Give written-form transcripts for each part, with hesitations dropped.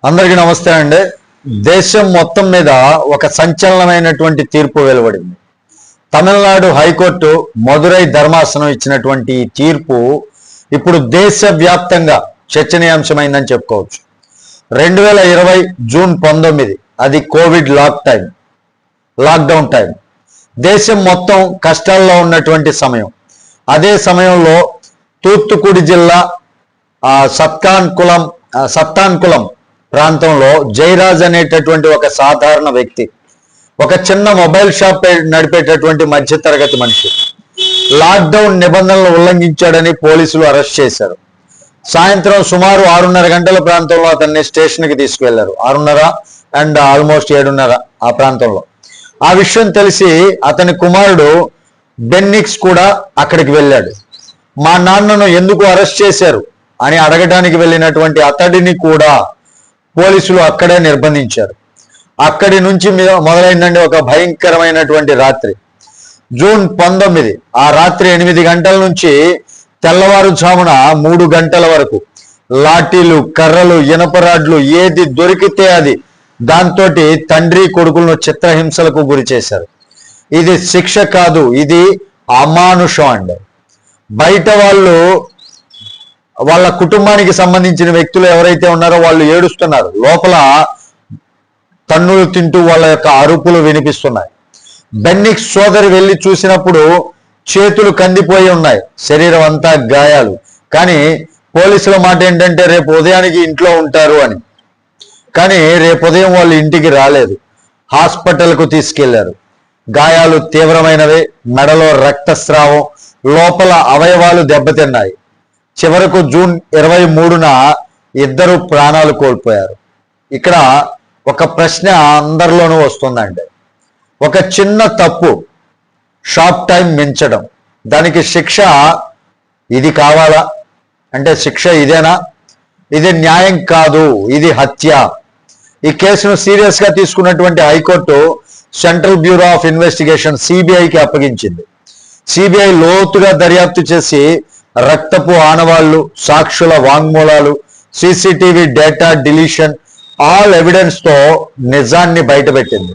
అందరికీ నమస్తే అండి. దేశం మొత్తం మీద ఒక సంచలనమైనటువంటి తీర్పు వెలువడింది. తమిళనాడు హైకోర్టు మదురై ధర్మాసనం ఇచ్చినటువంటి ఈ తీర్పు ఇప్పుడు దేశవ్యాప్తంగా చర్చనీయాంశమైందని చెప్పుకోవచ్చు. 2020 జూన్ 19 అది కోవిడ్ లాక్డౌన్ టైం. దేశం మొత్తం కష్టాల్లో ఉన్నటువంటి సమయం. అదే సమయంలో తూత్తుకుడి జిల్లా సత్తాన్కులం ప్రాంతంలో జయరాజ్ అనేటటువంటి ఒక సాధారణ వ్యక్తి, ఒక చిన్న మొబైల్ షాప్ నడిపేటటువంటి మధ్యతరగతి మనిషి లాక్డౌన్ నిబంధనలు ఉల్లంఘించాడని పోలీసులు అరెస్ట్ చేశారు. సాయంత్రం సుమారు 6:30 గంటల ప్రాంతంలో అతన్ని స్టేషన్కి తీసుకువెళ్లారు. 6:30 అండ్ ఆల్మోస్ట్ 7:30 ఆ ప్రాంతంలో. ఆ విషయం తెలిసి అతని కుమారుడు బెన్నిక్స్ కూడా అక్కడికి వెళ్ళాడు. మా నాన్నను ఎందుకు అరెస్ట్ చేశారు అని అడగడానికి వెళ్ళినటువంటి అతడిని కూడా పోలీసులు అక్కడే నిర్బంధించారు. అక్కడి నుంచి మొదలైందండి ఒక భయంకరమైనటువంటి రాత్రి. జూన్ 19 ఆ రాత్రి 8 గంటల నుంచి తెల్లవారుజామున 3 గంటల వరకు లాఠీలు, కర్రలు, ఇనపరాడ్లు ఏది దొరికితే అది దాంతో తండ్రి కొడుకులను చిత్రహింసలకు గురి చేశారు. ఇది శిక్ష కాదు, ఇది అమానుషం అండి. బయట వాళ్ళ కుటుంబానికి సంబంధించిన వ్యక్తులు ఎవరైతే ఉన్నారో వాళ్ళు ఏడుస్తున్నారు. లోపల తన్నులు తింటూ వాళ్ళ యొక్క అరుపులు వినిపిస్తున్నాయి. బెన్నిక్స్ సోదరి వెళ్ళి చూసినప్పుడు చేతులు కందిపోయి ఉన్నాయి, శరీరం అంతా గాయాలు. కానీ పోలీసుల మాట ఏంటంటే రేపు ఉదయానికి ఇంట్లో ఉంటారు అని. కానీ రేపు ఉదయం వాళ్ళు ఇంటికి రాలేదు. హాస్పిటల్కు తీసుకెళ్లారు. గాయాలు తీవ్రమైనవే, మెడలో రక్తస్రావం, లోపల అవయవాలు దెబ్బతిన్నాయి. చివరకు జూన్ 23న ఇద్దరు ప్రాణాలు కోల్పోయారు. ఇక్కడ ఒక ప్రశ్న అందరిలోనూ వస్తుందండి. ఒక చిన్న తప్పు, షాప్ టైం మించడం, దానికి శిక్ష ఇది కావాలా అంటే శిక్ష ఇదేనా? ఇది న్యాయం కాదు, ఇది హత్య. ఈ కేసును సీరియస్ గా తీసుకున్నటువంటి high court Central Bureau of Investigation సిబిఐకి అప్పగించింది. సిబిఐ లోతుగా దర్యాప్తు చేసి రక్తపు ఆనవాళ్లు, సాక్షుల వాంగ్మూలాలు, CCTV data deletion, all evidence తో నిజాన్ని బయటపెట్టింది.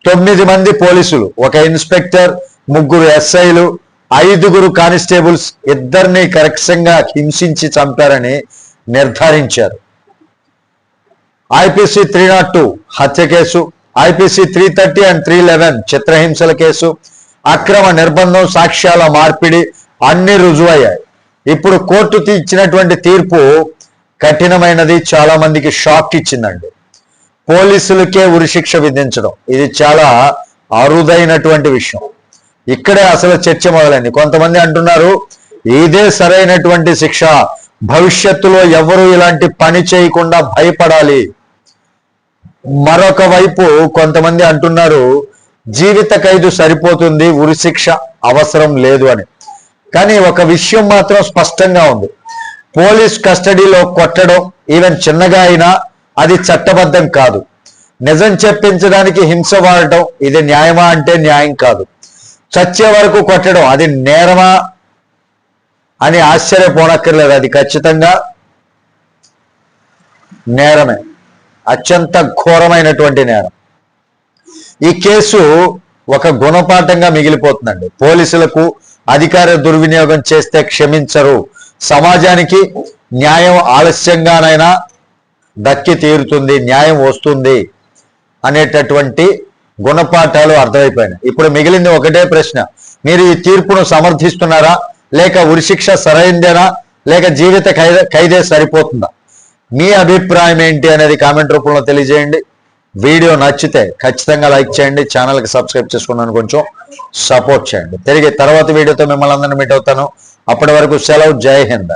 9 మంది పోలీసులు, ఒక ఇన్స్పెక్టర్, 3 ఎస్ఐలు, 5 కానిస్టేబుల్స్ ఇద్దరిని కరెక్ట్గా హింసించి చంపారని నిర్ధారించారు. ఐపీసీ 302 హత్య కేసు, ఐపీసీ 330 అండ్ 311 చిత్రహింసల కేసు, అక్రమ నిర్బంధం, సాక్ష్యాల మార్పిడి అన్ని రుజువయ్యాయి. ఇప్పుడు కోర్టు ఇచ్చినటువంటి తీర్పు కఠినమైనది, చాలా మందికి షాక్ ఇచ్చిందండి. పోలీసులకే ఉరిశిక్ష విధించడం ఇది చాలా అరుదైనటువంటి విషయం. ఇక్కడే అసలు చర్చ మొదలైంది. కొంతమంది అంటున్నారు ఇదే సరైనటువంటి శిక్ష, భవిష్యత్తులో ఎవరు ఇలాంటి పని చేయకుండా భయపడాలి. మరొక వైపు కొంతమంది అంటున్నారు జీవిత ఖైదు సరిపోతుంది, ఉరిశిక్ష అవసరం లేదు అని. కానీ ఒక విషయం మాత్రం స్పష్టంగా ఉంది. పోలీస్ కస్టడీలో కొట్టడం ఈవెన్ చిన్నగా అయినా అది చట్టబద్ధం కాదు. నిజం చెప్పించడానికి హింస వాడటం ఇది న్యాయమా అంటే న్యాయం కాదు. చచ్చే వరకు కొట్టడం అది నేరమా అని ఆశ్చర్యపోనక్కర్లేదు, అది ఖచ్చితంగా నేరమే, అత్యంత ఘోరమైనటువంటి నేరం. ఈ కేసు ఒక గుణపాఠంగా మిగిలిపోతుందండి. పోలీసులకు అధికార దుర్వినియోగం చేస్తే క్షమించరు, సమాజానికి న్యాయం ఆలస్యంగానైనా దక్కి తీరుతుంది, న్యాయం వస్తుంది అనేటటువంటి గుణపాఠాలు అర్థమైపోయినాయి. ఇప్పుడు మిగిలింది ఒకటే ప్రశ్న, మీరు ఈ తీర్పును సమర్థిస్తున్నారా, లేక ఉరిశిక్ష సరైందేనా, లేక జీవిత ఖైదే సరిపోతుందా? మీ అభిప్రాయం ఏంటి అనేది కామెంట్ రూపంలో తెలియజేయండి. వీడియో నచ్చితే ఖచ్చితంగా లైక్ చేయండి, ఛానల్కి సబ్స్క్రైబ్ చేసుకున్నాను, కొంచెం సపోర్ట్ చేయండి. తిరిగి తర్వాత వీడియోతో మిమ్మల్ని అందరినీ మీట్ అవుతాను. అప్పటి వరకు సెలవు, జై హింద్.